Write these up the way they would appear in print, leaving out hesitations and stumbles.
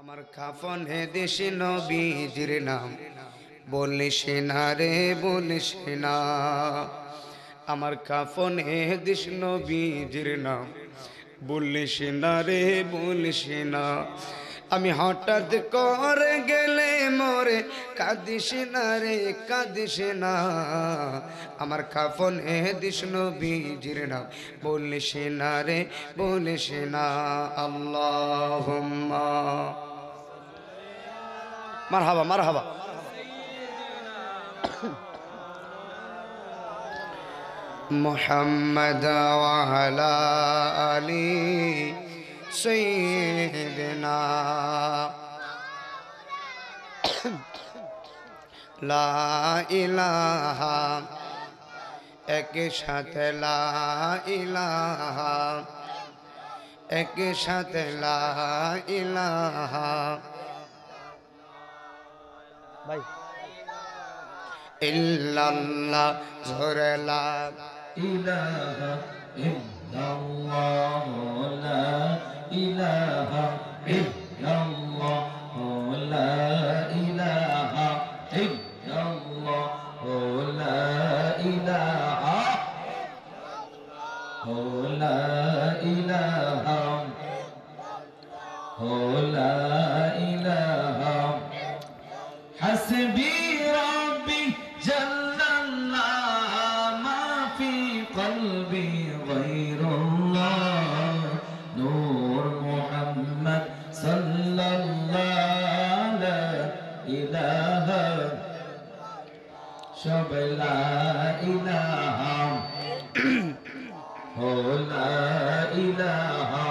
আমার কাফনে দিস নবীজির নাম বলিস না রে বলিস না। আমার কাফনে দিস নবীজির নাম বলিস না রে বলিস না। আমি হঠাৎ করে গেলে মরে কাঁদিস না রে কাঁদিস না। আমার কাফনে দিস নবীজির নাম বলিস না রে বলিস না। আল্লাহুম্মা মারহাবা মারহাবা। মুহাম্মদ ওয়া আলা আলি সাইয়্যিদিনা লা ইলাহা এক সাথে লা ইলাহা এক সাথে লা ইলাহা ভাই ইল্লাল্লাহ জোরে লা ইলাহা ইল্লাল্লাহ লা ইলাহা ইল্লাল্লাহ লা ইলাহা ইল্লাল্লাহ লা ইলাহা লা ইলাহা লা ইলাহা হাসবি রাব্বি জাল্লাল্লাহ মা ফি কলবি গায়রুল্লাহ নূর মুহাম্মদ সাল্লাল্লাহু লা ইলাহা সব লা ইলাহা লা ইলাহা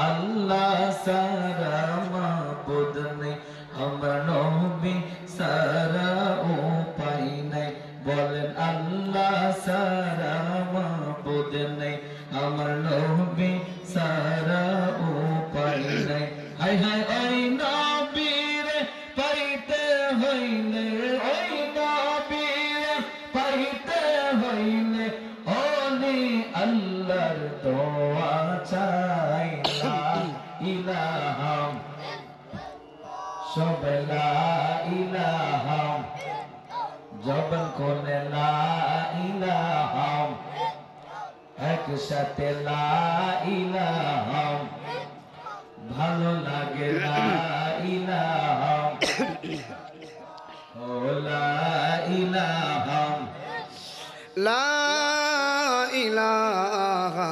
আল্লাহ সারা মাবুদ নেই আমার নবী সারা উপায় নাই বলেন আল্লাহ সারা মাবুদ নেই আমার নবী সারা উপায় নাই। হায় হায় ওই নবীরে পাইতে হইলে ওই নবীরে পাইতে হইলে ওলি আল্লাহর দোয়া চাই লা ইলাহা সব লা ইলাহা জবান কোনে লা ইলাহা একসাথে লা ইলাহা ভালো লাগে লা ইলাহা ও লা ইলাহা লা ইলাহা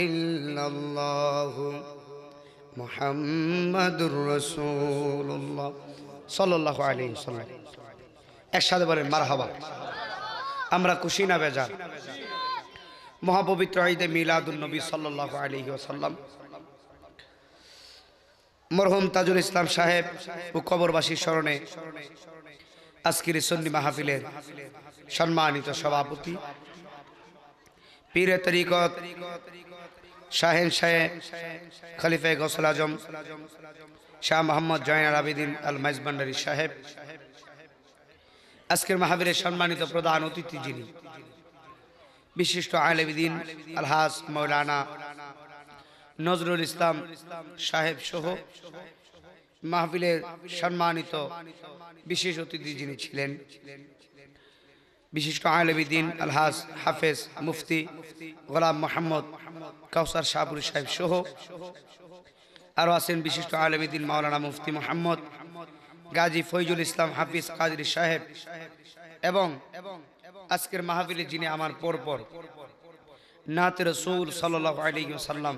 ইল্লাল্লাহু মুহাম্মাদুর রাসূলুল্লাহ সাল্লাল্লাহু আলাইহি ওয়াসাল্লাম। একসাথে বলেন মারহাবা। আমরা খুশি না বেজার মহাপবিত্র ঈদে মিলাদুন নবী সাল্লাল্লাহু আলাইহি ওয়াসাল্লাম মরহুম তাজুল ইসলাম সাহেব ও কবরবাসীর স্মরণে আজকের সুন্নি মাহফিলের সম্মানিত সভাপতি পীরে তরিকত শাহেন শাহ খলিফা গৌসুল আজম শাহ মোহাম্মদ জয়নাল আবেদিন আল মাইজভান্ডারী সাহেব, আজকের মাহফিলের সম্মানিত প্রধান অতিথি যিনি বিশিষ্ট আলেম দ্বীন আলহাজ মাওলানা নজরুল ইসলাম সাহেব সহ মাহফিলের সম্মানিত বিশেষ অতিথি যিনি ছিলেন বিশিষ্ট আলেম দ্বীন আলহাজ হাফেজ মুফতি গোলাম মোহাম্মদ কাউসার শাহপুরী সাহেব সহ আরও আছেন বিশিষ্ট আলেম দ্বীন মাওলানা মুফতি মোহাম্মদ গাজী ফৈজুল ইসলাম হাফিজ কাদরী সাহেব এবং আজকের মাহফিলে যিনি আমার পরপর নাতে রাসূল সাল্লাল্লাহু আলাইহি ওয়াসাল্লাম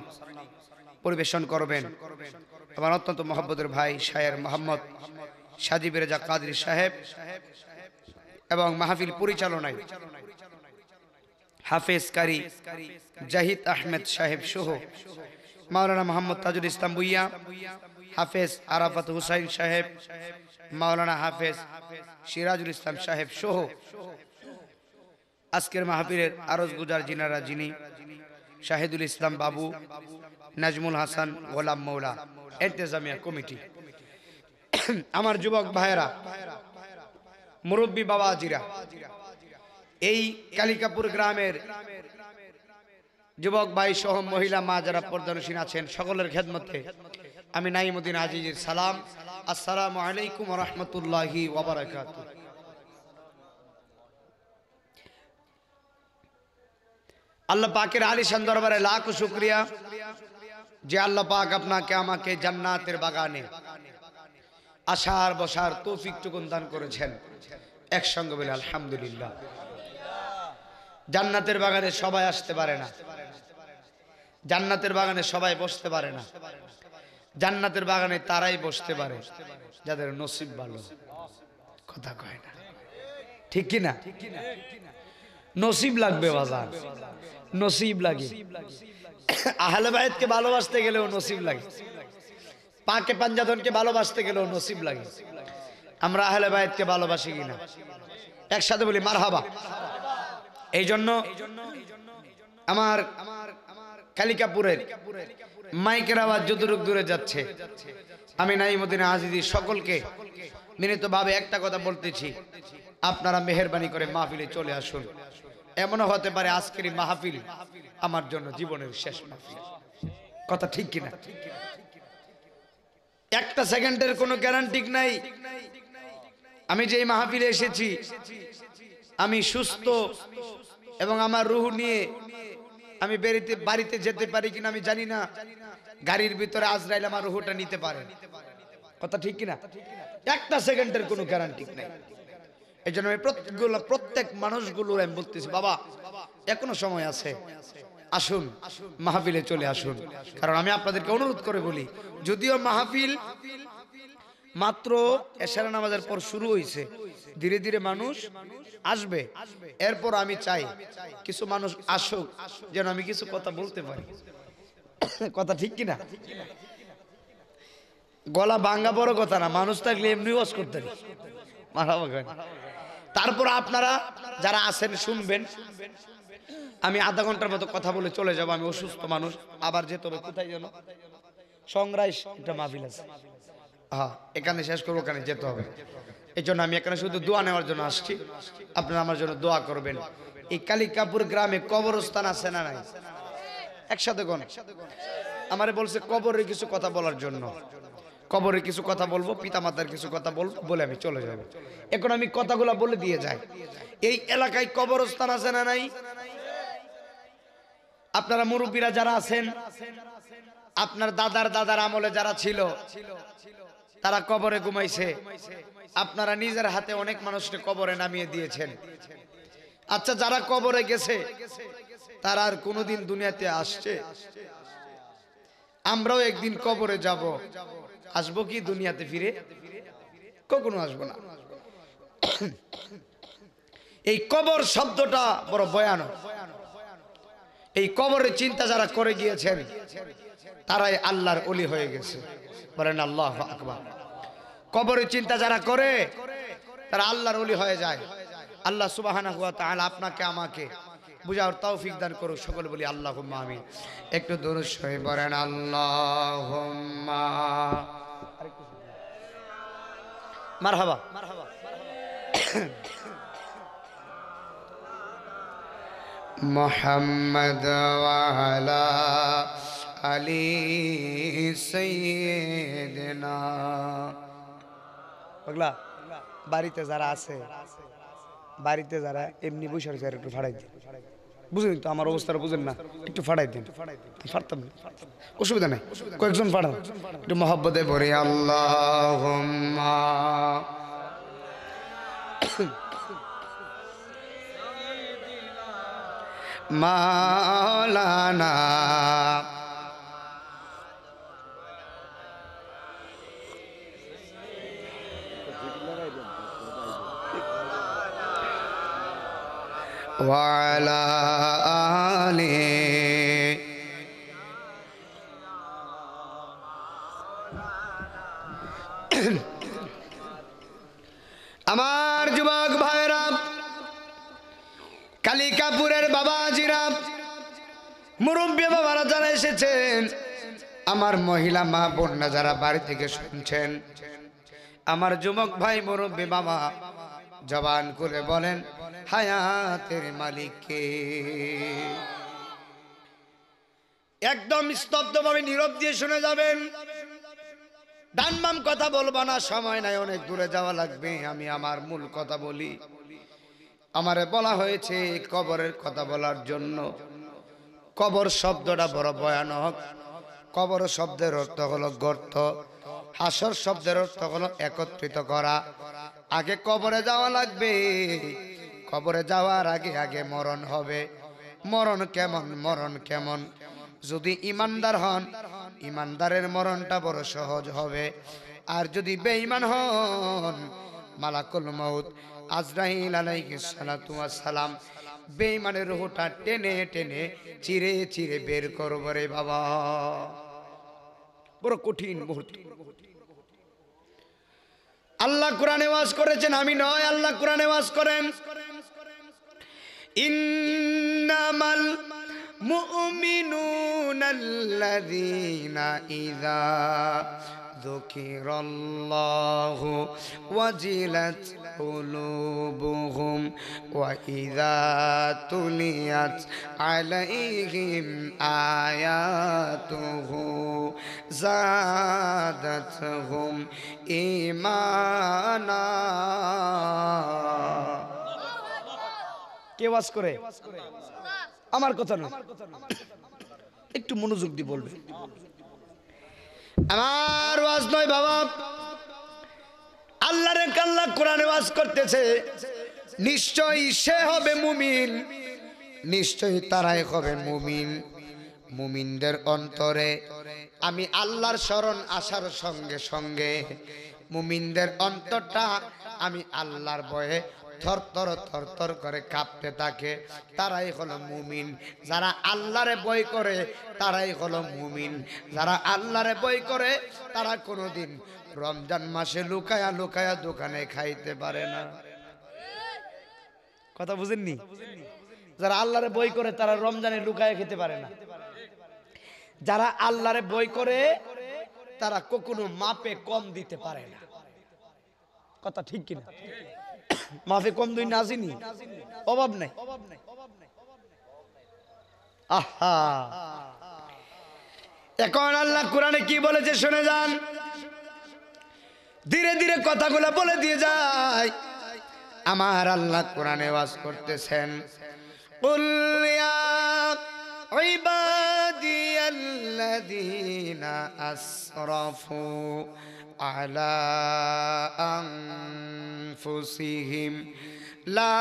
পরিবেশন করবেন আমার অত্যন্ত মহব্বতের ভাই শায়ের মোহাম্মদ সাজিব রেজা কাদরী সাহেব এবং মাহফিল পরিচালনায় হাফেজ কারি জাহিদ আহমেদ সাহেব সহ মাওলানা মোহাম্মদ তাজুল ইসলাম বুইয়া, হাফেজ আরাফাত হুসাইন সাহেব, মাওলানা হাফেজ সিরাজুল ইসলাম সাহেব সহ আজকের মাহফিলের আরজ গুজার যিনারা যিনি শাহিদুল ইসলাম বাবু, নাজমুল হাসান, গোলাম মৌলা, ইন্তেজামিয়া কমিটি, আমার যুবক ভাইয়েরা, মুরব্বী বাবাজিরা, এই কালিকাপুর গ্রামের যুবক ভাই সহ মহিলা মা যারা পর্দানসীন আছেন সকলের খেদমতে আমি নাইমুদ্দিন আজিজের সালাম। আসসালামু আলাইকুম ওয়া রাহমাতুল্লাহি ওয়া বারাকাতুহু। আল্লাহ পাকের আলিশান দরবারে লাখো শুকরিয়া যে আল্লাহ পাক আপনাকে আমাকে জান্নাতের বাগানে আসার বসার তৌফিকটুকুন দান করেছেন। একসঙ্গে বলে আলহামদুলিল্লাহ। জান্নাতের বাগানে সবাই আসতে পারে না, জান্নাতের বাগানে সবাই বসতে পারে না। জান্নাতের বাগানে তারাই বসতে পারে যাদের নসিব ভালো। কথা কয় না, ঠিক কি না? নসিব লাগবে বাজার, নসিব লাগে। আহলে বাইতকে ভালোবাসতে গেলেও নসিব লাগে, পাকে পাঞ্জাতনকে ভালোবাসতে গেলেও নসিব লাগে। আমরা আহলে বাইতকে ভালোবাসি কিনা একসাথে বলি মারহাবা। এই জন্য আমার কালিকাপুরের মাইকের আওয়াজ যতটুকু দূরে যাচ্ছে, আমি নাইমুদ্দিন আজিজি সকলকে মিলিতভাবে একটা কথা বলতেছি, আপনারা মেহেরবানি করে মাহফিলে চলে আসুন। এমনও হতে পারে আজকের এই মাহফিল আমার জন্য জীবনের শেষ মাহফিল। কথা ঠিক কিনা? একটা সেকেন্ডের কোনো গ্যারান্টি নাই। আমি যে মাহফিলে এসেছি আমি সুস্থ এবং আমার রুহ নিয়ে আমি বাড়িতে যেতে পারি কিনা আমি জানি না। গাড়ির ভিতরে আজরাইল আমার রুহটা নিতে পারে। কথা ঠিক কিনা? একটা সেকেন্ডের কোনো গ্যারান্টি নাই। এই জন্য আমি প্রত্যেক মানুষগুলো আমি বলতেছি, বাবা এখনো সময় আছে, আসুন মাহফিলে চলে আসুন। কারণ আমি আপনাদেরকে অনুরোধ করে বলি, যদিও মাহফিল মাত্র এশারা নামাজের পর শুরু হয়েছে, ধীরে ধীরে মানুষ আসবে। এরপর আমি চাই কিছু মানুষ আসুক যেন আমি কিছু কথা বলতে পারি। কথা ঠিক কিনা? গলা ভাঙ্গা বড় কথা না, মানুষ থাকলে এমনি ওয়াজ করতে পারি। তারপর আপনারা যারা আছেন শুনবেন। আমি আধা ঘন্টার মতো কথা বলে চলে যাব। আমি অসুস্থ মানুষ, আবার যেতে হবে কোথায় যেন সংগ্রাইশ একটা মাহফিল আছে, হ্যাঁ এখানে শেষ করবো, ওখানে যেতে হবে। এই জন্য আমি এখানে শুধু দোয়া নেওয়ার জন্য আসছি। আপনারা আমার জন্য দোয়া করবেন। এই কালিকাপুর গ্রামে কবরস্থান আছে না নাই? একসাথে কোন আমারে বলছে কবরের কিছু কথা বলার জন্য। কবরের কিছু কথা বলবো, পিতামাতার কিছু কথা বলবো, বলে আমি চলে যাব। এখন আমি কথাগুলো বলে দিয়ে যাই। এই এলাকায় কবরস্থান আছে না নাই? আপনারা মুরব্বীরা যারা আছেন, আপনার দাদার আমলে যারা ছিল তারা কবরে ঘুমাইছে, আপনারা নিজের হাতে অনেক মানুষকে কবরে নামিয়ে দিয়েছেন। আচ্ছা, যারা কবরে গেছে তারা আর কোনোদিন দুনিয়াতে আসছে? আমরাও একদিন কবরে যাব, আসবো কি দুনিয়াতে ফিরে? কখনো আসবো না। এই কবর শব্দটা বড় ভয়ানক। এই কবরের চিন্তা যারা করে গিয়েছেন তারাই আল্লাহর ওলি হয়ে গেছে। বলেন আল্লাহু আকবার। কবরের চিন্তা যারা করে তারা আল্লাহর ওলি হয়ে যায়। আল্লাহ সুবহানাহু ওয়া তাআলা আপনাকে আমাকে বুঝার তৌফিক দান করুক। সকলে বলি আল্লাহুম্মা আমিন। একটু দুরূদ শরীফ পড়েন। আল্লাহুম্মা মারহাবা। মুহাম্মদ ওয়া আলা আলি সাইয়্যিদিনা। পাগলা বাড়িতে যারা আছে, বাড়িতে যারা এমনি বসে আছে একটু ফাড়াই দিন। বুঝলেন তো আমার অবস্থাটা? বুঝেন না? একটু ফাড়াই দিন। ফাড়তাম না, অসুবিধা নাই, কয়েকজন ফাড়ান একটু মহব্বতে ভরে। আল্লাহুম্মা মাওলানা ওয়ালা আলি আমার যুবক ভাইরা, কালিকাপুরের বাবাজিরা, মুরব্বী বাবারা যারা এসেছেন, আমার মহিলা মা বোনরা যারা বাড়ি থেকে শুনছেন, আমার যুবক ভাই মুরব্বী বাবা, জবান করে বলেন হায়াতের মালিক কে? একদম স্তব্ধভাবে নীরব দিয়ে শুনে যাবেন। ডান বাম কথা বলবো না, সময় নাই, অনেক দূরে যাওয়া লাগবে। আমি আমার মূল কথা বলি। আমারে বলা হয়েছে কবরের কথা বলার জন্য। কবর শব্দটা বড় ভয়ানক। কবর শব্দের অর্থ হলো গর্ত, হাসর শব্দের অর্থ হলো একত্রিত করা। আগে কবরে যাওয়া লাগবে, কবরে যাওয়ার আগে আগে মরণ হবে। মরণ কেমন? মরণ কেমন? যদি ইমানদার হন, ইমানদারের মরণটা বড় সহজ হবে। আর যদি বেঈমান হন, মালাকুল মউত আজরাইল আলাইহিস সালাতু ওয়াস সালাম বেঈমানের রূহটা টেনে টেনে চিরে চিরে বের করবে রে বাবা। বড় কঠিন মুহূর্ত। আল্লাহ কোরআনে ওয়াজ করেছেন, আমি নয়, আল্লাহ কোরআনে ওয়াজ করেন, ইন্নামাল মুমিনুনাল্লাযীনা ইযা যুকিরাল্লাহু ওয়াজিলাত কুলুবুহুম ওয়া ইযা তুলিয়াত আলাইহিম আয়াতুহু যাদাতহুম ঈমানা। কে ওয়াজ করে? আমার কথা নয়, একটু মনোযোগ দিয়ে বলবে। আমার ওয়াজ নয় বাবা, আল্লাহর আল্লাহ কোরআনে ওয়াজ করতেছে। নিশ্চয়ই সে হবে মুমিন, নিশ্চয়ই তারাই হবে মুমিন। মুমিনদের অন্তরে আমি আল্লাহর শরণ আসার সঙ্গে সঙ্গে মুমিনদের অন্তরটা আমি আল্লাহর ভয়ে থরথর থরথর করে কাঁপতে থাকে। তারাই হলো মুমিন। যারা আল্লাহরে ভয় করে তারাই হলো মুমিন। যারা আল্লাহরে ভয় করে তারা কোনোদিন রমজান মাসে লুকায়া লুকায়া দোকানে খাইতে পারে না। কথা বুঝেননি? যারা আল্লাহরে ভয় করে তারা রমজানে লুকায়া খেতে পারে না। যারা আল্লাহরে ভয় করে তারা কখনো মাপে কম দিতে পারে না। কথা ঠিক কিনা? মাফে কম দুই না আসেনি, অভাব নাই। আহা, এখন আল্লাহ কোরআনে কি বলেছে শুনে যান। ধীরে ধীরে কথাগুলো বলে দিয়ে যায়। আমার আল্লাহ কোরআনে ওয়াজ করতেছেন, কুল ইয়া ইবাদিয়াল্লাযীনা আসরাফু আলা আনফুসিহিম লা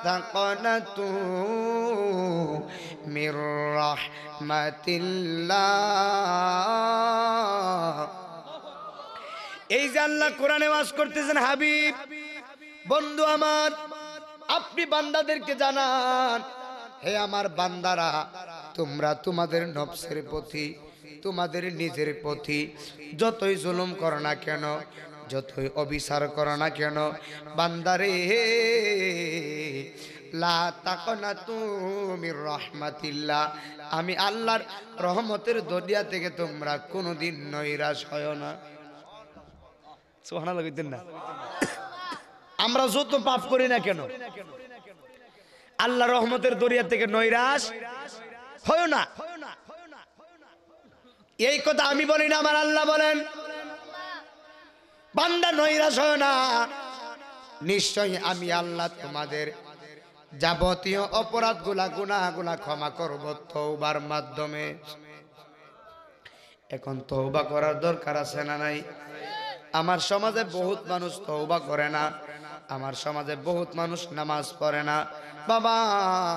তাকনাতু মির রাহমাতিল্লাহ। এই যে আল্লাহ কোরআনে ওয়াজ করতেছেন, হাবিব বন্ধু আমার, আপনি বান্দাদেরকে জানান, হে আমার বান্দারা, তোমরা তোমাদের নফসের প্রতি, তোমাদের নিজের প্রতি যতই জুলুম করো না কেন, যতই অবিচার করো না কেন, বান্দারে লা তাকনাতু মির রাহমাতিল্লাহ, আমি আল্লাহর রহমতের দরিয়া থেকে তোমরা কোনোদিন নৈরাশ হয় না। সুবহানাল্লাহ কইতেন না? আমরা যত পাপ করি না কেন আল্লাহ রহমতের দরিয়া থেকে নৈরাশ হয় না। এই কথা আমি বলি না, আমার আল্লাহ বলেন, বান্দা নৈরাশ হয় না, নিশ্চয়ই আমি আল্লাহ তোমাদের যাবতীয় অপরাধগুলা গুনাহগুলা ক্ষমা করব তওবার মাধ্যমে। এখন তওবা করার দরকার আছে না নাই? আমার সমাজে বহুত মানুষ তওবা করে না, আমার সমাজে বহুত মানুষ নামাজ পড়ে না। বাবা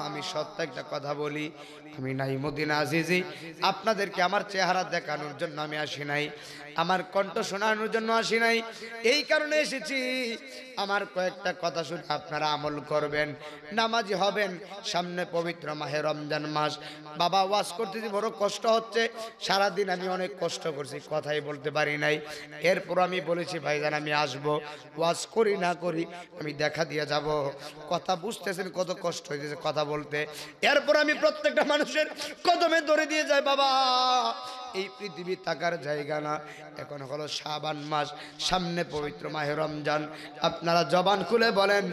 আমি সত্য একটা কথা বলি, আমি নাইমুদ্দিন আজিজি আপনাদেরকে আমার চেহারা দেখানোর জন্য আমি আসি নাই, আমার কণ্ঠ শোনানোর জন্য আসি নাই। এই কারণে এসেছি, আমার কয়েকটা কথা শুনে আপনারা আমল করবেন, নামাজি হবেন। সামনে পবিত্র মাহে রমজান মাস। বাবা ওয়াজ করতেছি, বড় কষ্ট হচ্ছে, সারাদিন আমি অনেক কষ্ট করছি, কথাই বলতে পারি নাই। এরপর আমি বলেছি ভাইজান আমি আসব, ওয়াজ করি না করি আমি দেখা দিয়ে যাব। কথা বুঝতেছেন কত কষ্ট হইতেছে কথা বলতে। এরপর আমি প্রত্যেকটা মানুষের কদমে ধরে দিয়ে যাই, বাবা এই পৃথিবী থাকার জায়গা না। এখন হলো শাবান মাস, সামনে পবিত্র মাহে রমজান। আপনারা জবান খুলে বলেন,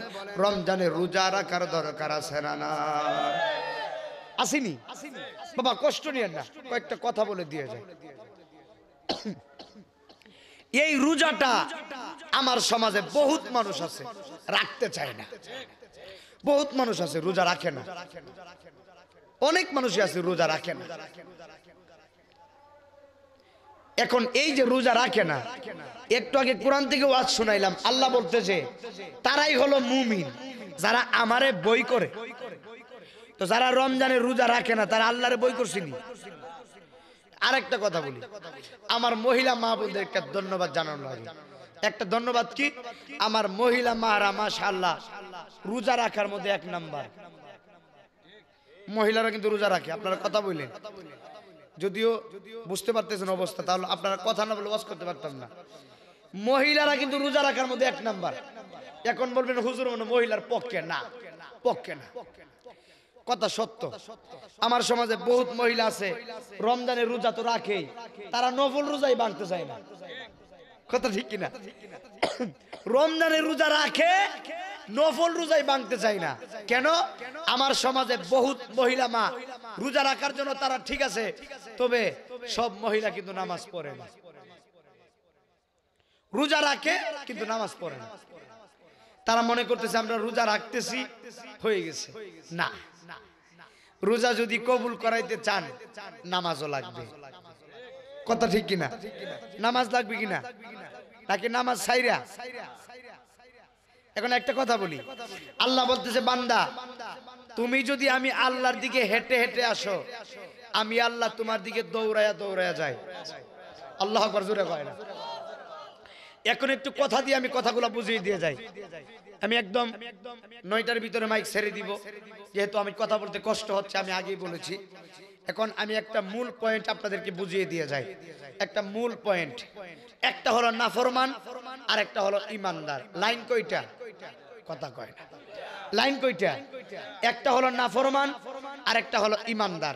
রমজানে রোজা রাখার দরকার আছে না? না আসেনি? বাবা কষ্ট নিয়েন না, কয়েকটা কথা বলে দিয়ে যায়। এই রোজাটা আমার সমাজে বহুত মানুষ আছে রাখতে চায় না, বহুত মানুষ আছে রোজা রাখে না, অনেক মানুষই আছে রোজা রাখে না। এখন এই যে রোজা রাখে না, একটু আগে কোরআন থেকে ওয়াজ শুনাইলাম, আল্লাহ বলতেছে তারাই হলো মুমিন যারা আমারে বই করে। তো যারা রমজানে রোজা রাখে না তারা আল্লাহরে বই করছিনি। আরেকটা কথা বলি, আমার মহিলা মা বোনদের একটা ধন্যবাদ জানানো লাগে। একটা ধন্যবাদ কি, আমার মহিলা মারা মাশাআল্লাহ রোজা রাখার মধ্যে এক নাম্বার। মহিলারা কিন্তু রোজা রাখে। আপনারা কথা বললেন, যদিও বুঝতে পারতেছেন অবস্থা, তাহলে আপনারা কথা না বলে ওয়াজ করতে পারতাম না। মহিলারা কিন্তু রোজা রাখার মধ্যে এক নাম্বার। এখন বলবেন হুজুর মানে মহিলার পক্ষে না, পক্ষে না, কথা সত্য। আমার সমাজে বহুত মহিলা আছে রমজানের রোজা তো রাখেই, তারা নফল রোজাই ভাঙতে চায় না, কথা ঠিক কিনা? রমজানের রোজা রাখে, নফল রোজাই ভাঙতে চায় না। কেন? আমার সমাজে বহুত মহিলা মা রোজা রাখার জন্য তারা ঠিক আছে, তবে সব মহিলা কিন্তু নামাজ পড়ে না। রোজা রাখে কিন্তু নামাজ পড়ে না। তারা মনে করতেছে আমরা রোজা রাখতেছি হয়ে গেছে। না, রোজা যদি কবুল করাইতে চান নামাজও লাগবে, কথা ঠিক কিনা? নামাজ লাগবে কিনা? নাকি নামাজ ছাইরা? এখন একটা কথা বলি, আল্লাহ বলতেছে বান্দা তুমি যদি আমি আল্লাহর দিকে হেঁটে হেঁটে আসো, আমি আল্লাহ তোমার দিকে দৌড়ায়া দৌড়ায়া যাই। আল্লাহু আকবার জোরে কয় না। এখন একটু কথা দিয়ে আমি কথাগুলো বুঝিয়ে দিয়ে যাই। আমি একদম 9টার ভিতরে মাইক ছেড়ে দিব, যেহেতু আমি কথা বলতে কষ্ট হচ্ছে, আমি আগেই বলেছি। এখন আমি একটা মূল পয়েন্ট আপনাদেরকে বুঝিয়ে দিয়ে যাই। একটা মূল পয়েন্ট, একটা হলো নাফরমান আর একটা হলো ইমানদার। লাইন কয়টা? কথা কয় না। লাইন কয়টা? একটা হলো নাফরমান আর একটা হলো ইমানদার।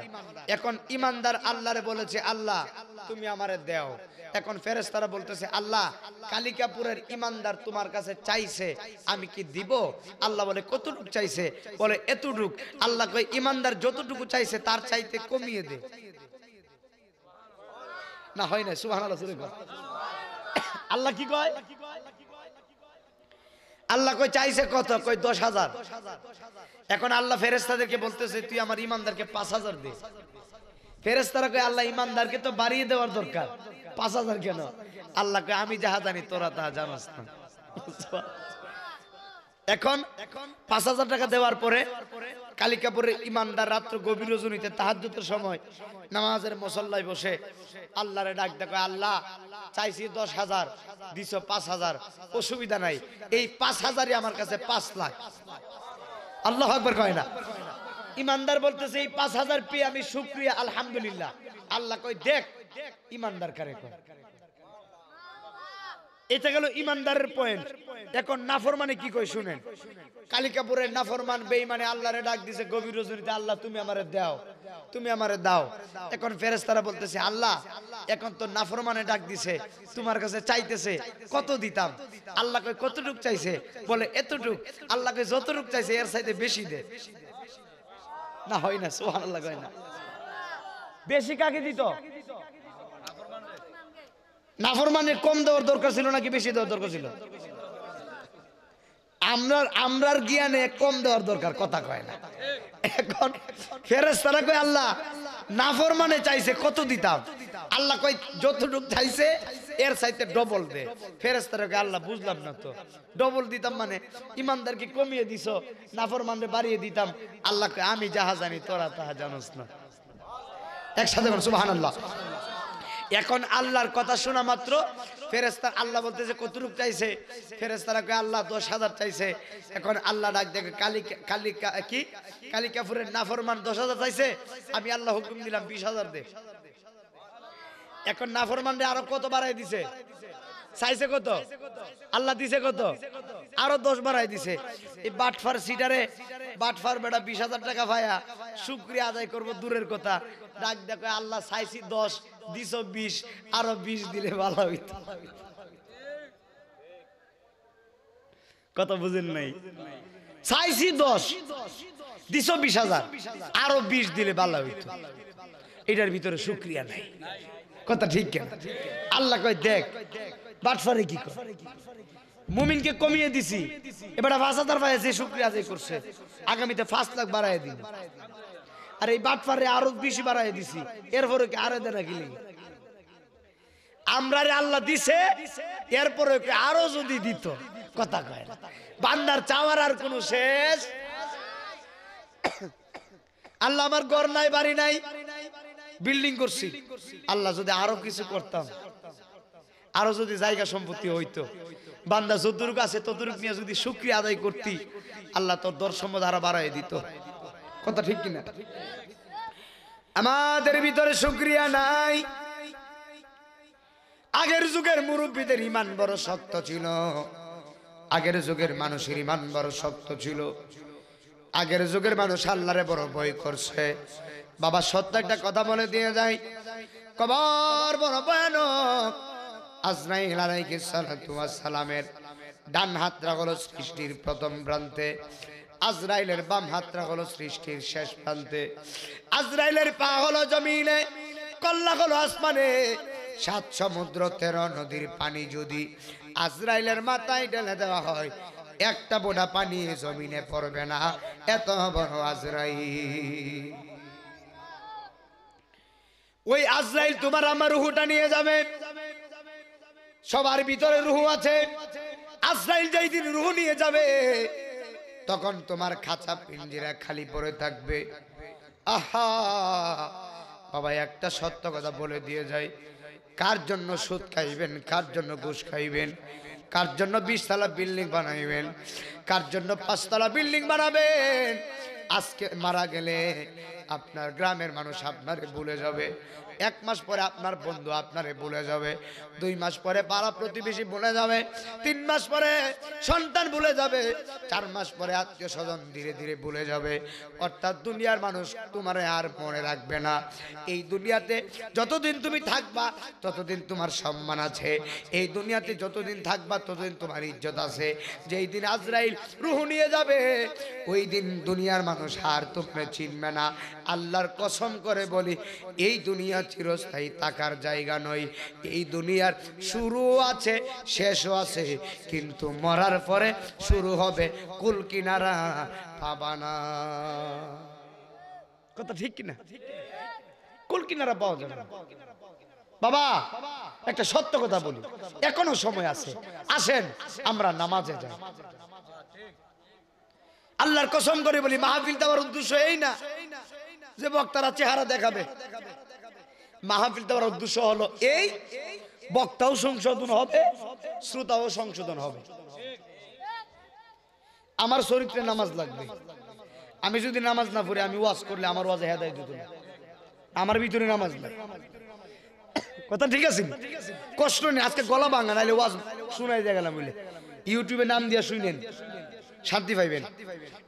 এখন ইমানদার আল্লাহরে বলেছে আল্লাহ তুমি আমারে দাও। এখন ফেরেশতারা বলতেছে আল্লাহ কালিকাপুরের ইমানদার তোমার কাছে চাইছে, আমি কি দিব? আল্লাহ বলে কতটুকু চাইছে? বলে এতটুক। আল্লাহ কয় ইমানদার যতটুকু চাইছে তার চাইতে কমিয়ে দে। না হয় না, সুবহানাল্লাহ। আল্লাহ কি কয়? আল্লাহ কয় চাইছে কত? কয় 10,000। এখন আল্লাহ ফেরেশতাদেরকে বলতেছে তুই আমার ইমানদারকে 5,000 দে। ফেরেশতারা কয় আল্লাহ ইমানদারকে তো বাড়িয়ে দেওয়ার দরকার, 5,000 কেন? আল্লাহ কয় আমি যাহা জানি তোরা তা জানাস না। এখন 5,000 টাকা দেওয়ার পরে কালিকাপুরের ইমানদার রাত্র গভীর রজনীতে তাহাজ্জুদের সময় নামাজের মুসল্লায় বসে আল্লাহরে ডাক দেয়, আল্লাহ চাইছি 10,000, দিছো 5,000, অসুবিধা নাই, এই 5,000ই আমার কাছে 5 লাখ। আল্লাহু আকবার কয় না? ইমানদার বলতেছে এই 5,000 পেয়ে আমি শুকরিয়া আলহামদুলিল্লাহ। আল্লাহ কয় দেখ ইমানদার কারে কয়। এটা গেল ইমানদারের পয়েন্ট। এখন নাফরমানে কি কয় শুনেন। কালিকাপুরের নাফরমান বেঈমানে আল্লাহরে ডাক দিছে গভীর রজনীতে, আল্লাহ তুমি আমারে দাও, তুমি আমারে দাও। এখন ফেরেশতারা বলতেছে আল্লাহ এখন তো নাফরমানে ডাক দিছে, তোমার কাছে চাইতেছে কত দিতাম? আল্লাহ কয় কতটুক চাইছে? বলে এতটুক। আল্লাহ কয় যতটুক চাইছে এর চাইতে বেশি দে। না হয় না, সুবহানাল্লাহ কয় না। বেশি কাকে দিত? নাফরমানের কম দেওয়ার দরকার ছিল নাকি বেশি দেওয়ার দরকার ছিল? আমরার জ্ঞানে কম দেওয়ার দরকার, কথা কয় না। এখন ফেরেশতারা কয় আল্লাহ নাফরমানে চাইছে কত দিতাম? আল্লাহ কয় যতটুক চাইছে এর চাইতে ডবল দে। ফেরেশতারা কয় আল্লাহ বুঝলাম না তো, ডবল দিতাম মানে ইমানদারকে কমিয়ে দিছো, নাফরমানরে বাড়িয়ে দিতাম। আল্লাহ কয় আমি যাহা জানি তোরা তাহা জানোস না। একসাথে বল সুবহানাল্লাহ। এখন আল্লাহর কথা শোনা মাত্র ফেরেশতা আল্লাহ বলতেছে কতটুক চাইছে? ফেরেশতারা কয় আল্লাহ 10,000 চাইছে। এখন আল্লাহ ডাক দেখে কালিকাপুরের নাফরমান 10,000 চাইছে, আমি আল্লাহ হুকুম দিলাম 20,000 দে। এখন নাফরমান আরো কত বাড়াই দিছে? চাইছে কত? আল্লাহ দিছে কত? আরো 10 বাড়াই দিছে। এই বাটফার সিটারে বাটফার বেটা 20,000 টাকা পায়া শুকরিয়া আদায় করব দূরের কথা, ডাক দেখো আল্লাহ চাইছি 10 দিছো 20, আরো 20 দিলে ভালো হইতো। কথা বুঝেন নাই? চাইছি 10 দিছো 20,000, আরো 20 দিলে ভালো হইতো। এটার ভিতরে শুকরিয়া নাই, কথা ঠিক কেন? আল্লাহ কয় দেখ বাটফারে কি করে? মুমিনকে কমিয়ে দিছি, এবার ৫,০০০ পাইছে, শুকরিয়া আদায় করছে, আগামীতে ৫ লাখ বাড়ায় দিন। আর এই বাটফারে আরো বেশি বাড়ায় দিছি, এরপরে কি আরে দেনা কি লাগে? আমরা রে আল্লাহ দিছে, এরপরে আরো যদি দিত, কথা কয় না। বান্দার চাওয়ার আর কোনো শেষ। আল্লাহ আমার ঘর নাই, বাড়ি নাই, বিল্ডিং করছি, আল্লাহ যদি আরো কিছু করতাম, আরো যদি জায়গা সম্পত্তি হইতো, বান্দা যতটুকু আছে ততটুকু নিয়ে যদি শুকরিয়া আদায় করতি, আল্লাহ তোর দর্শন আরো বাড়াই দিত। কথা ঠিক কিনা? আমাদের ভিতরে শুকরিয়া নাই। আগের যুগের মুরব্বীদের ইমান বড় শক্ত ছিল, আগের যুগের মানুষের ইমান বড় শক্ত ছিল, আগের যুগের মানুষ আল্লাহরে বড় ভয় করছে। বাবা সত্য একটা কথা বলে দিয়ে যায়, কবর বড় ভয়ানক। আজরাইল আলাইহিস সালাতু ওয়াস সালামের ডান হাতটা হলো সৃষ্টির প্রথম প্রান্তে, আজরাইলের বাম হাতটা হলো সৃষ্টির শেষ প্রান্তে, আজরাইলের পা হলো জমিনে, কল্লা হলো আসমানে। ৭ সমুদ্র ১৩ নদীর পানি যদি আজরাইলের মাথায় ঢেলে দেওয়া হয়, একটা বোঁটা পানি জমিনে পড়বে না, এত বড় আজরাইল। ওই আজরাইল তোমার আমার রুহুটা নিয়ে যাবে। সবার ভিতরে রুহু আছে, আজরাইল যেই দিন রুহু নিয়ে যাবে, তখন তোমার খাঁচা পিঞ্জিরা খালি পড়ে থাকবে। আহা বাবা, একটা সত্য কথা বলে দিয়ে যায়, কার জন্য সুদ খাইবেন, কার জন্য ঘুষ খাইবেন, কার জন্য ২০ তলা বিল্ডিং বানাইবেন, কার জন্য ৫ তলা বিল্ডিং বানাবেন, আজকে মারা গেলে আপনার গ্রামের মানুষ আপনারে ভুলে যাবে, ১ মাস পরে আপনার বন্ধু আপনারে ভুলে যাবে, ২ মাস পরে পাড়া প্রতিবেশী ভুলে যাবে, ৩ মাস পরে সন্তান ভুলে যাবে, ৪ মাস পরে আত্মীয় স্বজন ধীরে ধীরে ভুলে যাবে। অর্থাৎ দুনিয়ার মানুষ তোমারে আর মনে রাখবে না। এই দুনিয়াতে যতদিন তুমি থাকবা ততদিন তোমার সম্মান আছে, এই দুনিয়াতে যতদিন থাকবা ততদিন তোমার ইজ্জত আছে। যেই দিন আজরাইল রূহ নিয়ে যাবে, ওই দিন দুনিয়ার মানুষ আর তোমরা চিনবে না। আল্লাহর কসম করে বলি, এই দুনিয়া চিরস্থায়ী থাকার জায়গা নয়। এই দুনিয়ার শুরু আছে, শেষও আছে, কিন্তু মরার পরে শুরু হবে কুল কিনারা পাবা না। কথা ঠিক কিনা? কুল কিনারা পাওয়া যাবে না। বাবা একটা সত্য কথা বলি, এখনো সময় আছে, আসেন আমরা নামাজে যাই। আল্লাহর কসম করে বলি, মাহফিল দেওয়ার উদ্দেশ্য এই না যে বক্তারা চেহারা দেখাবে। মাহফিল দেওয়ার উদ্দেশ্য হলো এই, বক্তাও সংশোধন হবে, শ্রোতাও সংশোধন হবে। আমার চরিত্রে নামাজ লাগবে। আমি যদি নামাজ না পড়ি, আমি ওয়াজ করলে আমার ওয়াজে হেদায়েত দিত না। আমার ভিতরে নামাজ নাই। কথা ঠিক আছে? কষ্ট নেই, আজকে গলা ভাঙা, নাইলে ওয়াজ শুনাই দিয়ে গেলাম বলে ইউটিউবে নাম দিয়া শুনেন, শান্তি পাইবেন।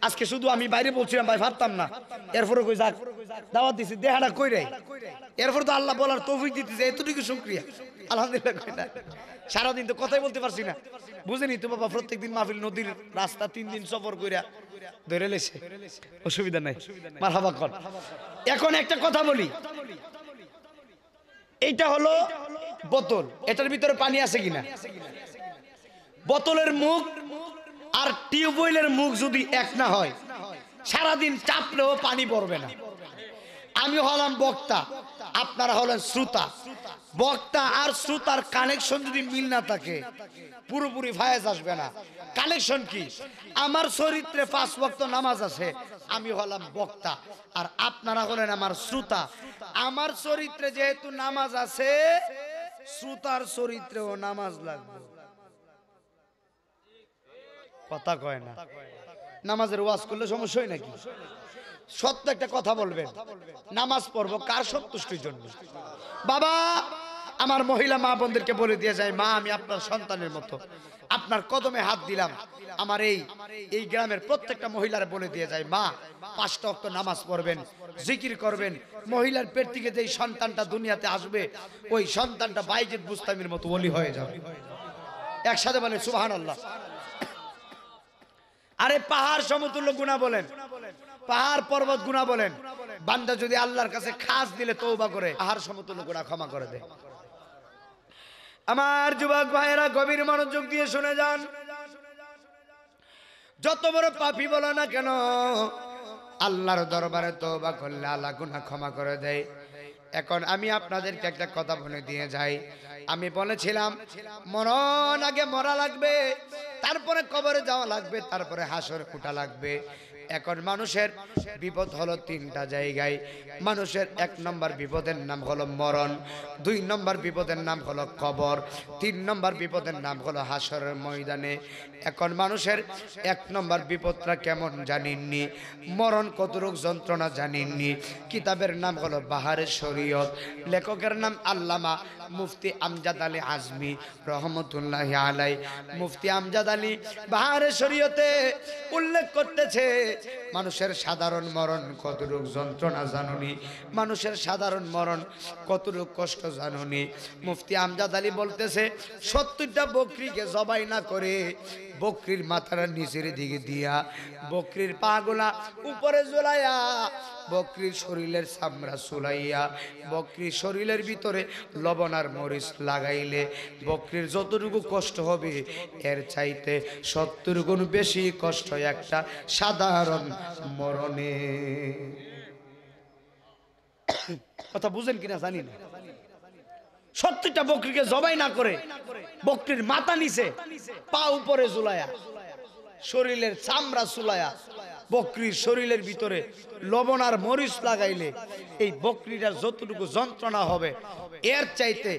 আজকে শুধু আমি বাইরে বলছিলাম, ভাই ভাবতাম না, এরপরে কই যাক দাওয়াত দিছি, দেহাটা কই রে, এরপর তো আল্লাহ বলার তৌফিক দিতেছে, এতটুকু শুকরিয়া আলহামদুলিল্লাহ। কই না, সারাদিন তো কথাই বলতে পারছি না, বুঝেনি তো বাবা। প্রত্যেকদিন মাহফিল, নদীর রাস্তা ৩ দিন সফর কইরা ধরে লেছে, অসুবিধা নাই, মারহাবা কর। এখন একটা কথা বলি, এইটা হলো বোতল, এটার ভিতরে পানি আছে কিনা? বোতলের মুখ আর টিউবওয়েলের মুখ যদি এক না হয়, সারাদিন চাপলেও পানি পড়বে না। আমি হলাম বক্তা, আপনারা হলেন শ্রোতা। বক্তা আর শ্রোতার কানেকশন যদি মিল না থাকে, পুরোপুরি ফায়েজ আসবে না। কানেকশন কি? আমার চরিত্রে 5 ওয়াক্ত নামাজ আছে, আমি হলাম বক্তা, আর আপনারা হলেন আমার শ্রোতা। আমার চরিত্রে যেহেতু নামাজ আছে, শ্রোতার চরিত্রেও নামাজ লাগবে। কথা কয় না। নামাজের ওয়াজ করলে সমস্যা হয় নাকি? সত্য একটা কথা বলবেন, নামাজ পড়বো কার সন্তুষ্টির জন্য? বাবা আমার মহিলা মা বোনদেরকে বলে দিয়ে যায়, মা আমি আপনার সন্তানের মতো, আপনার কদমে হাত দিলাম। আমার এই গ্রামের প্রত্যেকটা মহিলার বলে দিয়ে যায়, মা 5 ওয়াক্ত নামাজ পড়বেন, জিকির করবেন। মহিলার পেট থেকে যেই সন্তানটা দুনিয়াতে আসবে, ওই সন্তানটা বাইজিদ বুস্তামির মতো ওলি হয়ে যাবে। একসাথে বলেন সুবহানাল্লাহ। আরে পাহাড় সমতুল্য গুনাহ বলেন, পাহাড় পর্বত গুনাহ বলেন। বান্দা যদি আল্লাহর কাছে খাস দিলে তওবা করে, পাহাড় সমতুল্য গুনাহ ক্ষমা করে দেয়। আমার যুবক ভাইয়েরা গভীর মনোযোগ দিয়ে শুনে যান। যত বড় পাপী বলো না কেন, আল্লাহর দরবারে তওবা করলে আল্লাহ গুনাহ ক্ষমা করে দেয়। এখন আমি আপনাদেরকে একটা কথা বলে দিয়ে যাই। আমি বলেছিলাম মরণ আগে মরা লাগবে, তারপরে কবরে যাওয়া লাগবে, তারপরে হাসর কুটা লাগবে। এখন মানুষের বিপদ হলো তিনটা জায়গায়। মানুষের এক নম্বর বিপদের নাম হলো মরণ, দুই নম্বর বিপদের নাম হলো কবর, তিন নম্বর বিপদের নাম হলো হাসরের ময়দানে। এখন মানুষের এক নম্বর বিপদটা কেমন জানেননি? মরণ কতটুক যন্ত্রণা জানেননি? কিতাবের নাম হলো বাহারে শরীয়ত, লেখকের নাম আল্লামা মুফতি আমজাদ আলী আজমি রহমতুল্লাহি আলাই। মুফতি আমজাদ আলী বাহারে শরীয়তে উল্লেখ করতেছে মানুষের সাধারণ মরণ কতটুক যন্ত্রণা জানুনি, মানুষের সাধারণ মরণ কতটুক কষ্ট জানুনি। মুফতি আমজাদ আলী বলতেছে 70টা বকরিকে জবাই না করে বকরির মাথাটা নিচের দিকে দিয়া, বকরির পাগুলা উপরে ঝুলাইয়া, বকরির শরীরের চামড়া চুলাইয়া, বকরির শরীরের ভিতরে লবণ আর মরিচ লাগাইলে বকরির যতটুকু কষ্ট হবে এর চাইতে 70 গুণ বেশি কষ্ট একটা সাধারণ মরণে। কথা বুঝেন কিনা জানি না। 70টা বকরিকে জবাই না করে বকরির মাথা নিচে পা উপরে ঝুলায়া, শরীরের চামড়া চুলায়া, বকরির শরীরের ভিতরে লবণ আর মরিচ লাগাইলে এই বকরিটার যতটুকু যন্ত্রণা হবে এর চাইতে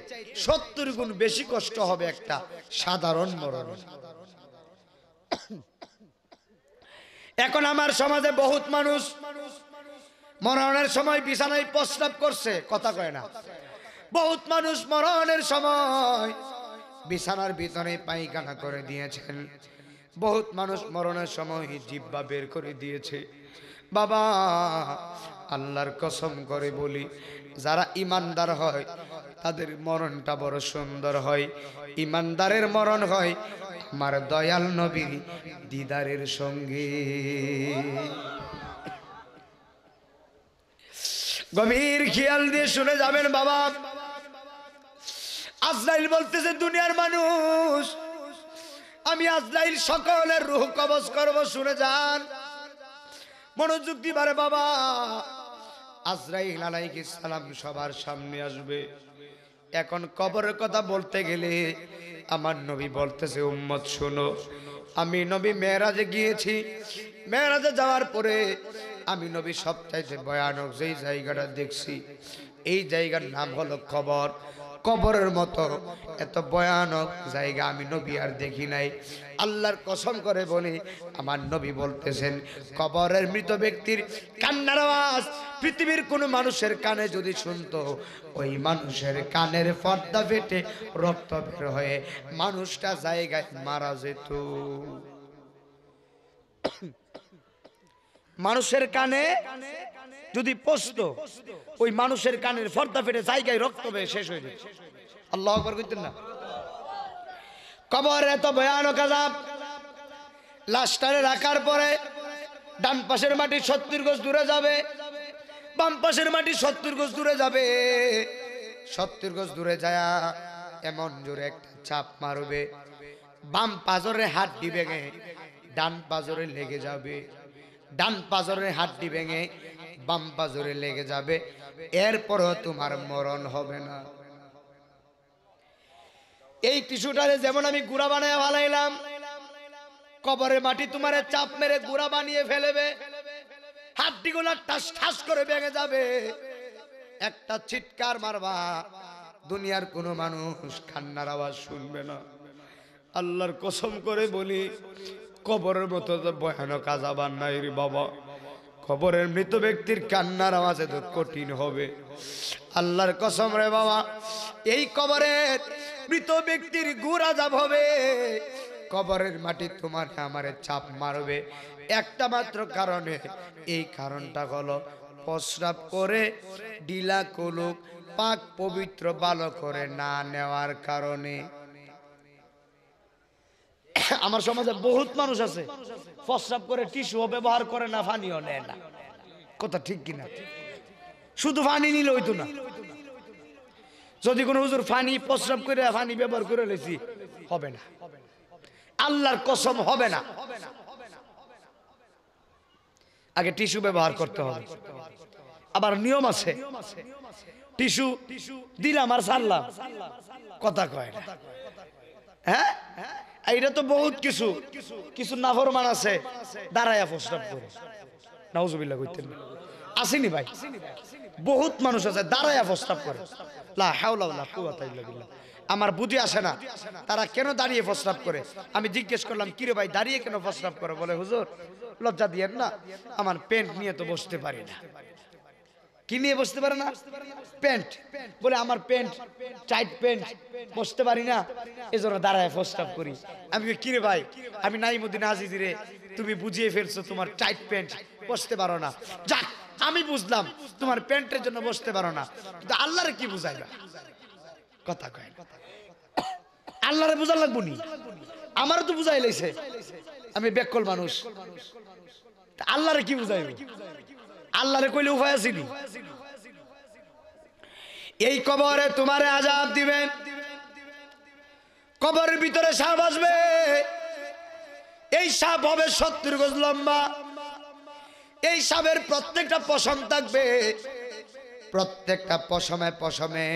70 গুণ বেশি কষ্ট হবে একটা সাধারণ মরণ। এখন আমার সমাজে বহুত মানুষ মরণের সময় বিছানায় প্রস্রাব করছে, কথা কয় না। বহুত মানুষ মরণের সময় বিছানার ভিতরে পায়খানা করে দিয়েছেন। বহুত মানুষ মরণের সময় জিহ্বা বের করে দিয়েছে। বাবা, আল্লাহর কসম করে বলি, যারা ইমানদার হয় তাদের মরণটা বড় সুন্দর হয়। ইমানদারের মরণ হয় আমার দয়াল নবীর দিদারের সঙ্গে। গভীর খেয়াল দিয়ে শুনে যাবেন বাবা। আজরাইল বলতেছে দুনিয়ার মানুষ, আমি আজরাইল সকলের রূহ কবজ করব। শুনে যান, মনোযোগ দিবারে বাবা। আজরাইল আলাইহিস সালাম সবার সামনে আসবে। এখন কবরের কথা বলতে গেলে আমার নবী বলতেছে উম্মত শোনো, আমি নবী মেরাজে গিয়েছি। মেরাজে যাওয়ার পরে আমি নবী সবচাইতে ভয়ানক যেই জায়গাটা দেখছি এই জায়গার নাম হলো কবর। কবরের মতো এত ভয়ানক জায়গা আমি নবী আর দেখি নাই। আল্লাহর কসম করে বলি, আমার নবী বলতেছেন কবরের মৃত ব্যক্তির কান্নার আওয়াজ পৃথিবীর কোনো মানুষের কানে যদি শুনতো, ওই মানুষের কানের পর্দা ফেটে রক্ত বের হয়ে মানুষটা জায়গায় মারা যেত। মানুষের কানে যদি পৌঁছতো, ওই মানুষের কানের পর্দা ফেটে জায়গায় রক্ত বেয়ে শেষ হয়ে যেত। আল্লাহু আকবার কইতেন না? কবর এত ভয়ানক আযাব। লাশটারে রাখার পরে ডান পাশের মাটি 70 গজ দূরে যাবে, বাম পাশের মাটি 70 গজ দূরে যাবে। 70 গজ দূরে যায় এমন জোরে একটা চাপ মারবে, বাম পাজরে হাড্ডি ভেঙে ডান পাজরে লেগে যাবে, ডান পাজরের হাড্ডি ভেঙে বাম পাজরে লেগে যাবে। এরপরও তোমার মরণ হবে না। এই টিস্যুটারে যেমন আমি গুড়া বানায় ভালাইলাম, কবরের মাটি তোমারে চাপ মেরে গুড়া বানিয়ে ফেলবে, হাড্ডিগুলো ঠাস ঠাস করে ভেঙে যাবে। একটা চিৎকার মারবা, দুনিয়ার কোনো মানুষ কান্নার আওয়াজ শুনবে না। আল্লাহর কসম করে বলি, কবরের মতো তো ভয়ানক আযাব আর নাই রে বাবা। কবরের মৃত ব্যক্তির কান্নার আওয়াজ এত কঠিন হবে, আল্লাহর কসম রে বাবা। এই কবরের মৃত ব্যক্তির গুড় আযাব হবে। কবরের মাটি তোমার আমারে চাপ মারবে একটা মাত্র কারণে। এই কারণটা হলো প্রস্রাব করে ডিলা কলুক পাক পবিত্র ভালো করে না নেওয়ার কারণে। আমার সমাজে বহুত মানুষ আছে প্রস্রাব করে টিস্যুও ব্যবহার করে না, পানিও নেয় না। কথা ঠিক কিনা? শুধু পানি নিলে হইতো না, যদি কোনো হুজুর পানি প্রস্রাব করে পানি ব্যবহার করে লেছি, হবে না, আল্লাহর কসম হবে না। আগে টিস্যু ব্যবহার করতে হবে। আবার নিয়ম আছে, টিস্যু দিলাম আর ছাড়লাম, কথা কয় না। হ্যাঁ, এইটা তো বহুত কিছু কিছু নাফরমান আছে দাঁড়ায়া প্রস্রাব করে, নাউজুবিল্লাহ কইতেন না, আসেনি ভাই? বহুত মানুষ আছে দাঁড়ায়া প্রস্রাব করে, লা হাওলা ওয়ালা কুওয়াতা ইল্লা বিল্লাহ। আমার বুঝি আসে না তারা কেন দাঁড়িয়ে প্রস্রাব করে। আমি জিজ্ঞেস করলাম, কিরে ভাই দাঁড়িয়ে কেন প্রস্রাব করে? বলে হুজুর লজ্জা দিয়েন না, আমার প্যান্ট নিয়ে তো বসতে পারি না। কি নিয়ে বসতে পারে না? প্যান্ট। বলে আমার প্যান্ট টাইট প্যান্ট, বসতে পারি না, এজন্য দাঁড়ায় প্রস্রাব করি। আমি কিরে ভাই, আমি নাইমুদ্দিন আজিজি রে, তুমি বুঝিয়ে ফেলছো তোমার টাইট প্যান্ট বসতে পারো না। যাক, আমি বুঝলাম তোমার প্যান্টের জন্য বসতে পারো না, কিন্তু আল্লাহরে কি বুঝাইবা? কথা কয় না। আল্লাহরে বুঝার লাগবো নি? আমারও তো বুঝাই লাইছে, আমি বেকল মানুষ, আল্লাহরে কি বুঝাইব? আল্লাহরে কইলে উপায় আসেনি। এই কবরে তোমারে আযাব দিবেন, কবরের ভিতরে সাপ আসবে, এই সাপ হবে 70 গজ লম্বা, এই সাপের প্রত্যেকটা পশম থাকবে, প্রত্যেকটা পশমে পশমে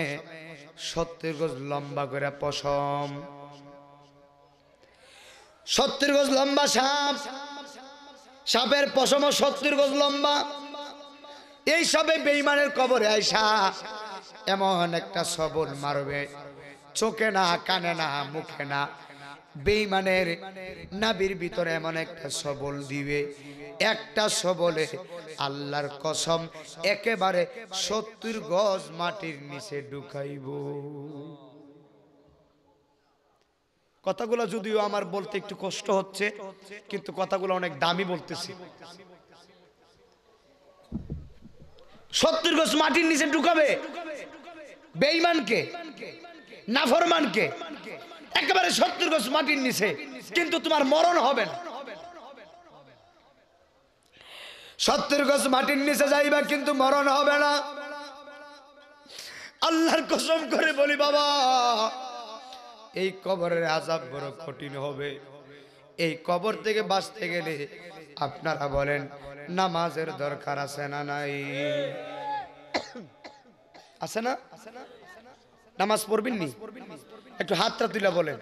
70 গজ লম্বা করে পশম, 70 গজ লম্বা সাপ, সাপের পশম 70 গজ লম্বা। এই সবে বেঈমানের কবরে আইসা এমন একটা সবল মারবে, চোখে না, কানে না, মুখে না, বেঈমানের নাভির ভিতরে এমন একটা সবল দিবে, একটা সবলে আল্লাহর কসম একেবারে 70 গজ মাটির নিচে ঢুকাইব। কথাগুলো যদিও আমার বলতে একটু কষ্ট হচ্ছে, কিন্তু কথাগুলো অনেক দামি বলতেছি। 70 গজ মাটির নিচে ঢুকাবে বেঈমানকে, নাফরমানকে, একেবারে 70 গজ মাটির নিচে, কিন্তু তোমার মরণ হবে না। 70 গজ মাটির নিচে যাইবা, কিন্তু মরণ হবে না। আল্লাহর কসম করে বলি বাবা, এই কবরের আযাব বড় কঠিন হবে। এই কবর থেকে বাঁচতে গেলে আপনারা বলেন নামাজের দরকার আছে না নাই? আছে না? নামাজ পড়বেন নি? একটু হাতটা তুলে বলেন,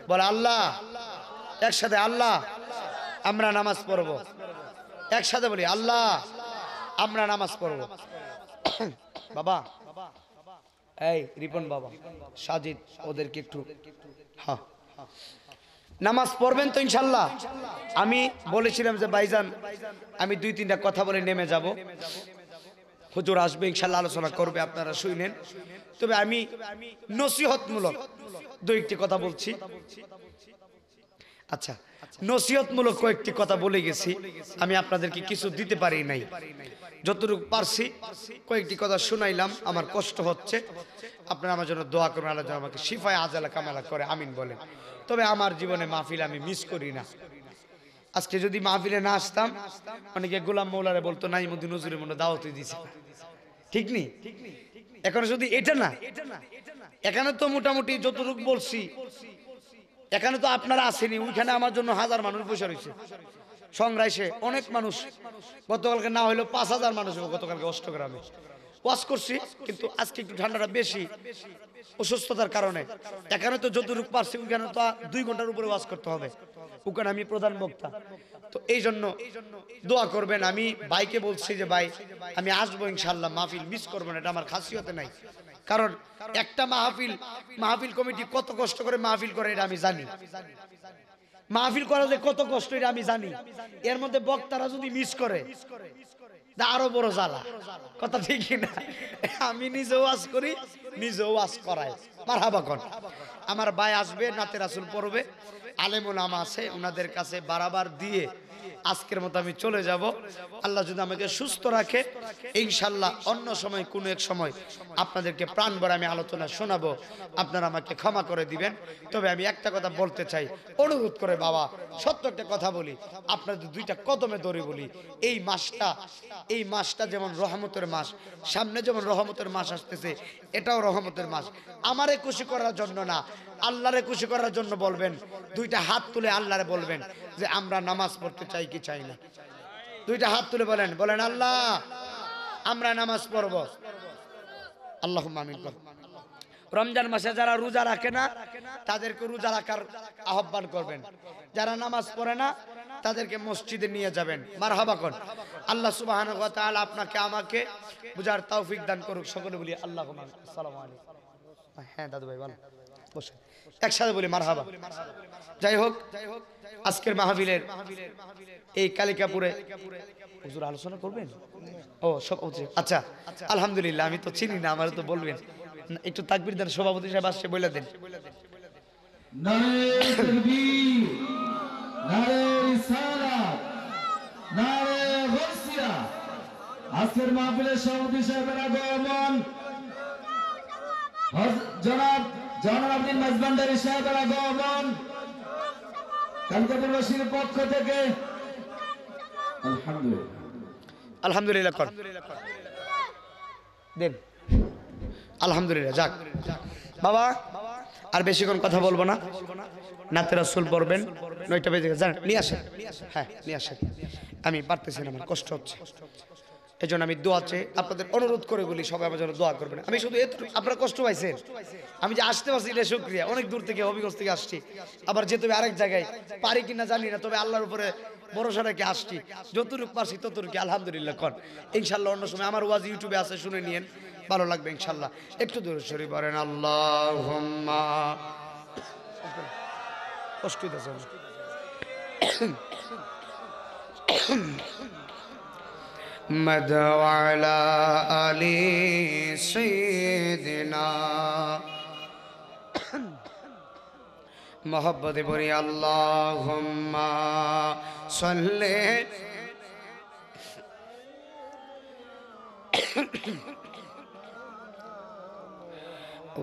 বলে আল্লাহ, একসাথে আল্লাহ আমরা নামাজ পড়ব, একসাথে বলি আল্লাহ আমরা নামাজ পড়ব। বাবা, এই রিপন বাবা, সাজিদ, ওদেরকে একটু, হ্যাঁ নামাজ পড়বেন তো ইনশাল্লাহ? আমি বলেছিলাম যে ভাইজান আমি 2-3টা কথা বলে নেমে যাব, হুজুর আসবে ইনশাল্লাহ, আলোচনা করবে, আপনারা শুনেন। তবে আমি নসিহতমূলক 2-1টি কথা বলছি। আচ্ছা, নসিহতমূলক কয়েকটি কথা বলে গেছি, আমি আপনাদেরকে কিছু দিতে পারি নাই, যতটুকু পারছি কয়েকটি কথা শুনাইলাম। আমার কষ্ট হচ্ছে, আপনারা আমার জন্য দোয়া করবেন, আল্লাহ যেন আমাকে শিফায়ে আজালা কামালা করে, আমিন বলেন। তবে আমার জীবনে মাহফিল আমি মিস করি না। আজকে যদি মাহফিলে না আসতাম, অনেকে গোলাম মৌলারে বলতো নাইমুদ্দিন হুজুরের মনে দাওয়াত দিয়েছে, ঠিক নি? এখন যদি এটা না, এখানে তো মোটামুটি যতটুকু বলছি, এখানে তো আপনারা আসেনি, ওইখানে আমার জন্য 1000 মানুষ বসে রয়েছে সংগ্রাইছে, অনেক মানুষ। গতকালকে না হইলো 5000 মানুষ হবে, গতকালকে অষ্টগ্রামে ওয়াজ করছি, কিন্তু আজকে একটু ঠান্ডাটা বেশি অসুস্থতার কারণে। এখানে তো যতটুকু পারছি, ওইখানে তো 2 ঘন্টার উপরে ওয়াজ করতে হবে, ওখানে আমি প্রধান বক্তা। তো এই জন্য দোয়া করবেন। আমি ভাইকে বলছি যে ভাই আমি আসবো ইনশাল্লাহ, মাহফিল মিস করবো না, এটা আমার খাসিয়তে নাই। কারণ একটা মাহফিল কমিটি কত কষ্ট করে মাহফিল করে এটা আমি জানি, মাহফিল করা যে কত কষ্ট এটা আমি জানি। এর মধ্যে বক্তারা যদি মিস করে আরো বড় জ্বালা, কথা ঠিক না? আমি নিজেও ওয়াজ করি, নিজেও ওয়াজ করাই, মারহাবা কোন। আমার ভাই আসবে, নাতে রাসূল পড়বে, আলেম ওলামা আছে, ওনাদের কাছে বারবার দিয়ে আজকের মতো আমি চলে যাব। আল্লাহ যদি আমাকে সুস্থ রাখে ইনশাল্লাহ অন্য সময় কোনো এক সময় আপনাদেরকে প্রাণ ভরে আমি আলোচনা শোনাবো, আপনারা আমাকে ক্ষমা করে দিবেন। তবে আমি একটা কথা বলতে চাই, অনুরোধ করে বাবা, সত্য একটা কথা বলি, আপনাদের দুইটা কদমে ধরে বলি, এই মাসটা যেমন রহমতের মাস, সামনে যেমন রহমতের মাস আসতেছে, এটাও রহমতের মাস। আমারে খুশি করার জন্য না, আল্লাহরে খুশি করার জন্য বলবেন, দুইটা হাত তুলে আল্লাহরে বলবেন যে আমরা নামাজ পড়তে চাই কি চাই না। দুইটা হাত তুলে বলেন আল্লাহ আমরা নামাজ পড়ব। আল্লাহুম্মা আমিন। রমজান মাসে যারা রোজা রাখে না তাদেরকে রোজা রাখার আহ্বান করবেন, যারা নামাজ পড়ে না তাদেরকে মসজিদে নিয়ে যাবেন। মারহাবা কোন। আল্লাহ সুবহানাহু ওয়া তাআলা আপনাকে আমাকে বুঝার তৌফিক দান করুক। সকলে বলি আল্লাহুম্মা আমিন। আসসালামু আলাইকুম। হ্যাঁ দাদু ভাই বলেন, বসে একসাথে বলি মারহাবা। যাই হোক, আজকের মাহফিলের এই কালিকাপুরে হুজুর আলোচনা করবেন। ও সব আচ্ছা, আলহামদুলিল্লাহ। আমি তো চিনি না, আমার তো বলবেন একটু তাকবীর দেন, সভাপতি সাহেব আসছে বলে দেন। নারে তাকবীর, নারে রিসালাত, নারে গাউসিয়া। আজকের মাহফিলের সভাপতি সাহেবের আগমন, জনাব আব্দুল মাঝবান্ডারী সাহেবের আগমন, কালিকাপুরবাসীর পক্ষ থেকে আলহামদুলিল্লাহ। আলহামদুলিল্লাহ কর দেন। আলহামদুলিল্লাহ। যাক বাবা, আর বেশিক্ষণ কথা বলবো না, নাতে রাসূল পড়বেন, 9টা বেজে গেছে। জানেন, নিয়ে আসেন। হ্যাঁ নিয়ে আসেন, আমি পারতেছি না, আমার কষ্ট হচ্ছে। এই জন্য আমি দোয়া চেয়ে আপনাদের অনুরোধ করে বলি, সবাই আমার জন্য দোয়া করবেন। আমি শুধু এত, আপনারা কষ্ট পাইছেন, আমি যে আসতে পারছি এটা শুকরিয়া। অনেক দূর থেকে, হবিগঞ্জ থেকে আসছি, আবার যেতে হবে আরেক জায়গায়, পারি কিনা জানি না, তবে আল্লাহর উপরে ভরসা রেখে আসছি। যতটুকু পারছি ততটুকু আলহামদুলিল্লাহ কর। ইনশাল্লাহ অন্য সময় আমার ওয়াজ ইউটিউবে আছে, শুনে নিয়েন, ভালো লাগবে ইনশাল্লাহ। একটু দূরে সরি বলেন আল্লাহুম্মা। কষ্ট হইতেছে مد وعلى آل سيدنا محبت بری اللهم صل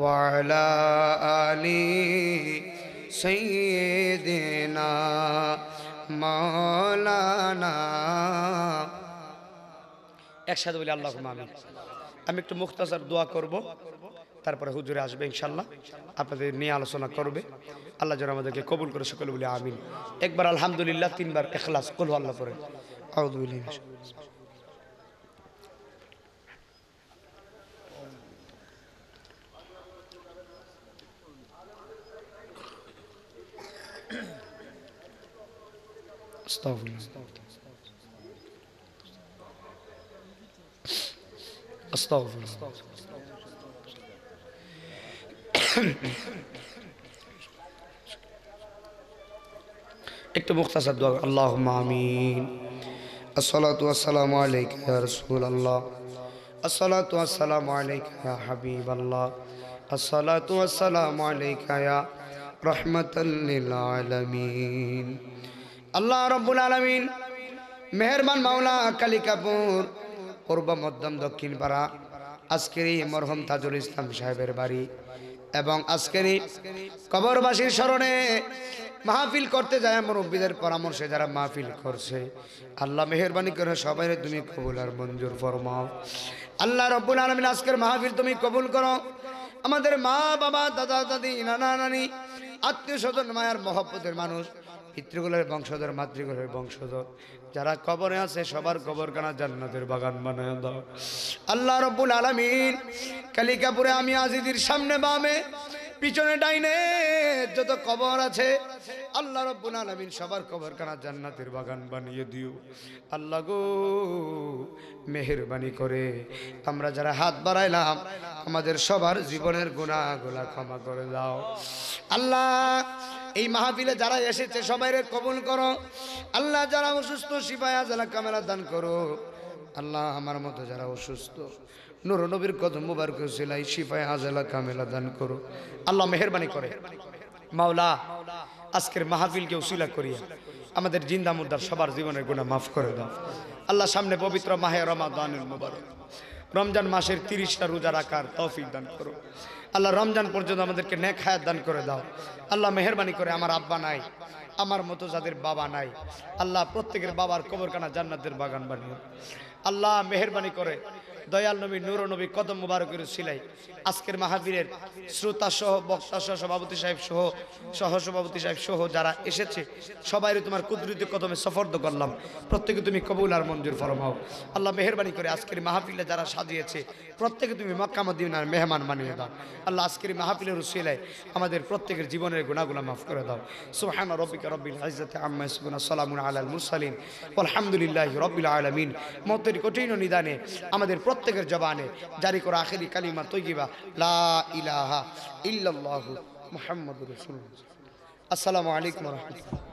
وعلى آل سيدنا مولانا। একসাথে বলি আল্লাহুম্মা আমিন। আমি একটু মুখতাসার দোয়া করব, তারপরে হুজুরে আসবে ইনশাল্লাহ, আপনাদের নিয়ে আলোচনা করবে। আল্লাহ যেন আমাদেরকে কবুল করে, সকলে বলি আমিন। একবার আলহামদুলিল্লাহ, 3 বার ইখলাস, কুল আল্লাহ পড়ে। আউযু বিল্লাহি মিনাশ আস্তাগফিরুল্লাহ আস্তাগফিরুল্লাহ। একটু মুখতাসার দোয়া। আল্লাহুম্মা আমিন। আসসালাতু ওয়াসসালামু আলাইকা ইয়া রাসূলুল্লাহ, আসসালাতু ওয়াসসালামু আলাইকা ইয়া হাবিবাল্লাহ, আসসালাতু ওয়াসসালামু আলাইকা ইয়া রাহমাতাল লিল আলামিন। আল্লাহ রাব্বুল আলামিন মেহেরবান মাওলা, কালিকাপুর পূর্ব মধ্যম দক্ষিণ পাড়া আজকের এই মরহুম তাজুল ইসলাম সাহেবের বাড়ি এবং আজকের এই কবরবাসীর স্মরণে মাহফিল করতে যায় মুরব্বীদের পরামর্শে যারা মাহফিল করছে, আল্লাহ মেহেরবানি করে সবাই তুমি কবুল আর মঞ্জুর ফরমাও। আল্লাহ রাব্বুল আলামিন আজকের মাহফিল তুমি কবুল করো। আমাদের মা বাবা, দাদা দাদি, নানা নানি, আত্মীয় স্বজন, মায়ার মহব্বতের মানুষ, পিতৃকুলের বংশধর, মাতৃকুলের বংশধর যারা কবরে আছে সবার কবরখানা জান্নাতের বাগান বানায় দাও। আল্লাহ রাব্বুল আলামিন কালিকাপুরে আমি আজিদির সামনে বামে পিছনে ডাইনে যত কবর আছে আল্লাহ রাব্বুল আলামিন সবার কবরখানা জান্নাতের বাগান বানিয়ে দিও। আল্লাহ গো মেহেরবানি করে আমরা যারা হাত বাড়াইলাম আমাদের সবার জীবনের গুনাহগুলো ক্ষমা করে দাও। আল্লাহ এই মাহফিলে যারা এসেছে সবাইরে কবুল করো। আল্লাহ যারা অসুস্থ শিফায়ে আজলা কামেলা দান করো। আল্লাহ আমার মতো যারা অসুস্থ নূর নবীর কদম মুবারক উসিলায় শিফায়ে আজলা কামেলা দান করো আল্লাহ মেহেরবানি করে মাওলা আজকের মাহফিলকে উসিলা করিয়া আমাদের জিন্দা মুর্দার সবার জীবনের গুনাহ মাফ করে দাও আল্লাহ সামনে পবিত্র মাহে রমাদানুল মুবারক রমজান মাসের 30টা রোজা রাখার তৌফিক দান করো আল্লাহ রমজান পর্যন্ত আমাদেরকে নেক হায়াত দান করে দাও আল্লাহ মেহেরবানি করে আমার আব্বা নাই আমার মতো যাদের বাবা নাই আল্লাহ প্রত্যেকের বাবার কবরখানা জান্নাতের বাগান বানিয়ে আল্লাহ মেহেরবানি করে দয়াল নবী নূর নবী কদম মুবারকের উসিলায় আজকের মাহফিলের শ্রোতা সহ বক্তা সহ সভাপতি সাহেব সহ সহ সভাপতি সাহেব সহ যারা এসেছে সবাইরে তোমার কুদরতি কদমে সফর্দ করলাম প্রত্যেকে তুমি কবুল আর মঞ্জুর ফরমাও আল্লাহ মেহেরবানি করে আজকের মাহফিলে যারা সাজিয়েছে প্রত্যেকে তুমি মক্কা মদিনার মেহমান বানিয়ে দাও আল্লাহ আজকের মাহফিলের উসিলায় আমাদের প্রত্যেকের জীবনের গুনাহগুলো মাফ করে দাও সুবহানা রাব্বিকা রব্বিল ইজ্জাতি আম্মা ইয়াসিফুন সালামুন আলাল মুরসালিন ওয়ালহামদুলিল্লাহি রাব্বিল আলামিন মতের কঠিন নিদানে আমাদের প্রত্যেকের জবানে জারি করা আখিরি কালিমা তৈয়বা লা ইলাহা ইল্লাল্লাহু মুহাম্মাদুর রাসূলুল্লাহ আসসালামু আলাইকুম ওয়া রাহমাতুল্লাহ